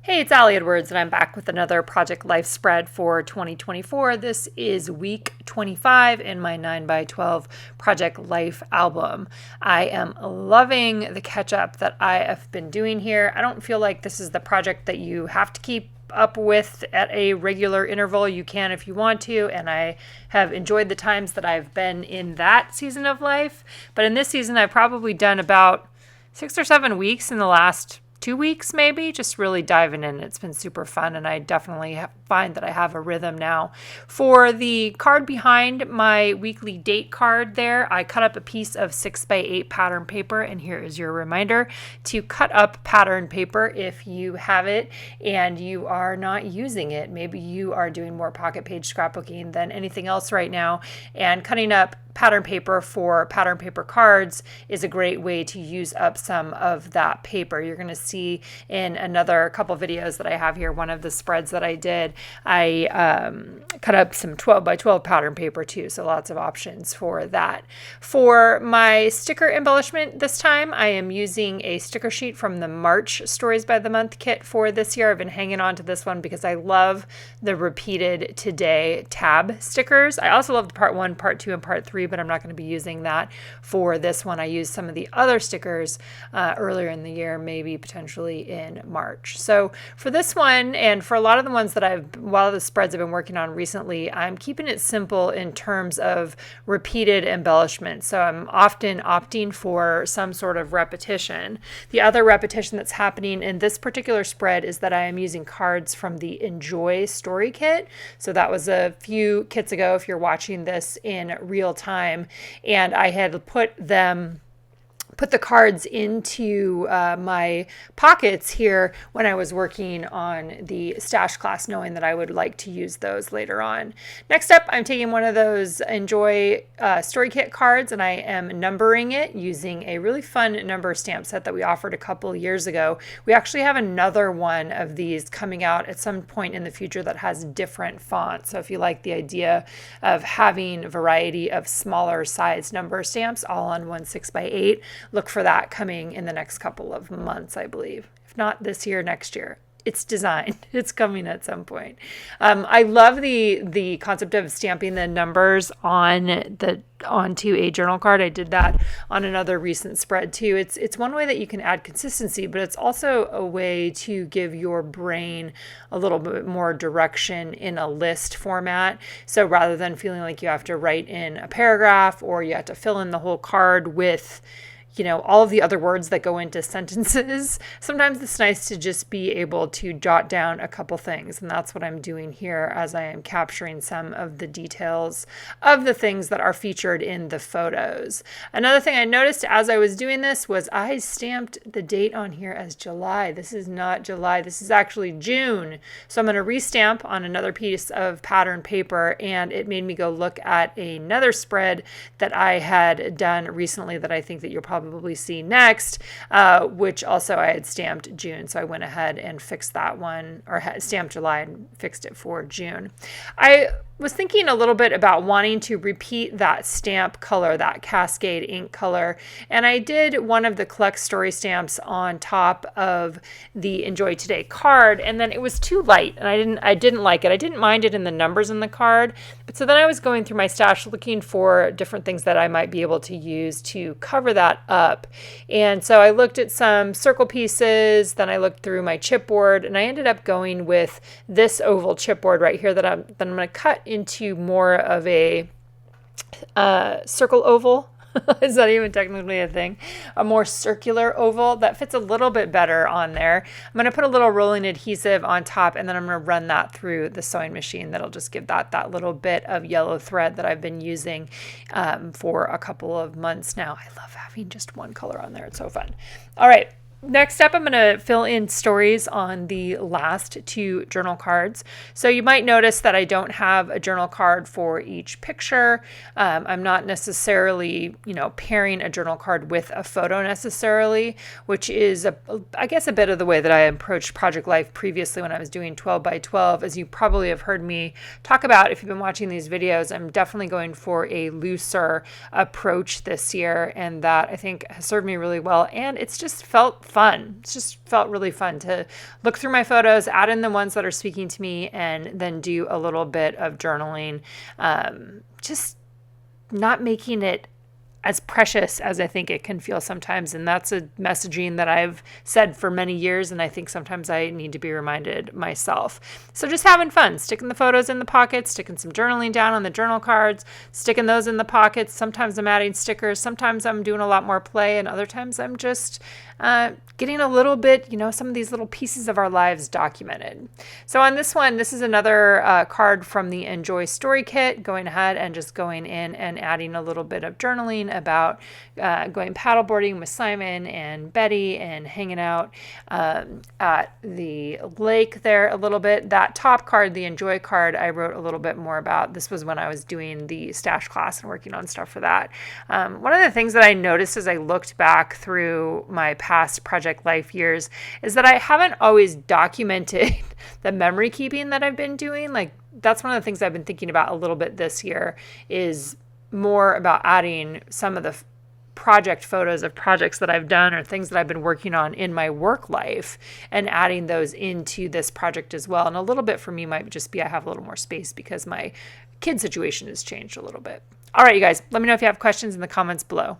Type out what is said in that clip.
Hey, it's Allie Edwards, and I'm back with another Project Life spread for 2024. This is week 25 in my 9x12 Project Life album. I am loving the catch up that I have been doing here. I don't feel like this is the project that you have to keep up with at a regular interval. You can if you want to, and I have enjoyed the times that I've been in that season of life. But in this season, I've probably done about 6 or 7 weeks in the last 2 weeks, maybe, just really diving in. It's been super fun, and I definitely find that I have a rhythm now. For the card behind my weekly date card there, I cut up a piece of 6x8 pattern paper, and here is your reminder to cut up pattern paper if you have it and you are not using it. Maybe you are doing more pocket page scrapbooking than anything else right now, and cutting up pattern paper for pattern paper cards is a great way to use up some of that paper. You're going to see in another couple videos that I have here, one of the spreads that I did, I cut up some 12x12 pattern paper too, so lots of options for that. For my sticker embellishment this time, I am using a sticker sheet from the March Stories by the Month kit for this year. I've been hanging on to this one because I love the repeated today tab stickers. I also loved part 1, part 2, and part 3, but I'm not going to be using that for this one. I used some of the other stickers earlier in the year, maybe potentially in March. So for this one, and for a lot of the ones that while the spreads I've been working on recently, I'm keeping it simple in terms of repeated embellishment. So I'm often opting for some sort of repetition. The other repetition that's happening in this particular spread is that I am using cards from the Enjoy Story Kit. So that was a few kits ago if you're watching this in real time. And I had put the cards into my pockets here when I was working on the stash class, knowing that I would like to use those later on. Next up, I'm taking one of those Enjoy Story Kit cards, and I am numbering it using a really fun number stamp set that we offered a couple years ago. We actually have another one of these coming out at some point in the future that has different fonts. So if you like the idea of having a variety of smaller size number stamps all on one 6x8, look for that coming in the next couple of months, I believe. If not this year, next year. It's designed. It's coming at some point. I love the concept of stamping the numbers onto a journal card. I did that on another recent spread too. It's one way that you can add consistency, but it's also a way to give your brain a little bit more direction in a list format. So rather than feeling like you have to write in a paragraph or you have to fill in the whole card with all of the other words that go into sentences, sometimes it's nice to just be able to jot down a couple things. And that's what I'm doing here as I am capturing some of the details of the things that are featured in the photos. Another thing I noticed as I was doing this was I stamped the date on here as July. This is not July. This is actually June. So I'm going to restamp on another piece of pattern paper, and it made me go look at another spread that I had done recently that I think that you'll probably see next, which also I had stamped June. So I went ahead and fixed that one, or had stamped July and fixed it for June. I was thinking a little bit about wanting to repeat that stamp color, that Cascade ink color, and I did one of the Collect Story stamps on top of the Enjoy Today card, and then it was too light, and I didn't like it. I didn't mind it in the numbers in the card, but so then I was going through my stash looking for different things that I might be able to use to cover that up, and so I looked at some circle pieces, then I looked through my chipboard, and I ended up going with this oval chipboard right here that I'm going to cut into more of a circle oval. Is that even technically a thing? A more circular oval that fits a little bit better on there. I'm going to put a little rolling adhesive on top, and then I'm going to run that through the sewing machine. That'll just give that little bit of yellow thread that I've been using for a couple of months now. I love having just one color on there. It's so fun. All right. Next up, I'm going to fill in stories on the last 2 journal cards. So you might notice that I don't have a journal card for each picture. I'm not necessarily, pairing a journal card with a photo necessarily, which is, I guess, a bit of the way that I approached Project Life previously when I was doing 12x12. As you probably have heard me talk about if you've been watching these videos, I'm definitely going for a looser approach this year, and that I think has served me really well. And it's just felt fun. It just felt really fun to look through my photos, add in the ones that are speaking to me, and then do a little bit of journaling. Just not making it as precious as I think it can feel sometimes. And that's a messaging that I've said for many years. And I think sometimes I need to be reminded myself. So just having fun, sticking the photos in the pockets, sticking some journaling down on the journal cards, sticking those in the pockets. Sometimes I'm adding stickers. Sometimes I'm doing a lot more play. And other times I'm just getting a little bit, some of these little pieces of our lives documented. So on this one, this is another card from the Enjoy Story Kit, going ahead and just going in and adding a little bit of journaling about going paddleboarding with Simon and Betty and hanging out at the lake there a little bit. That top card, the Enjoy card, I wrote a little bit more about. This was when I was doing the stash class and working on stuff for that. One of the things that I noticed as I looked back through my past Project Life years is that I haven't always documented the memory keeping that I've been doing. Like, that's one of the things I've been thinking about a little bit this year, is more about adding some of the project photos of projects that I've done or things that I've been working on in my work life and adding those into this project as well. And a little bit for me might just be I have a little more space because my kid situation has changed a little bit. All right, you guys, let me know if you have questions in the comments below.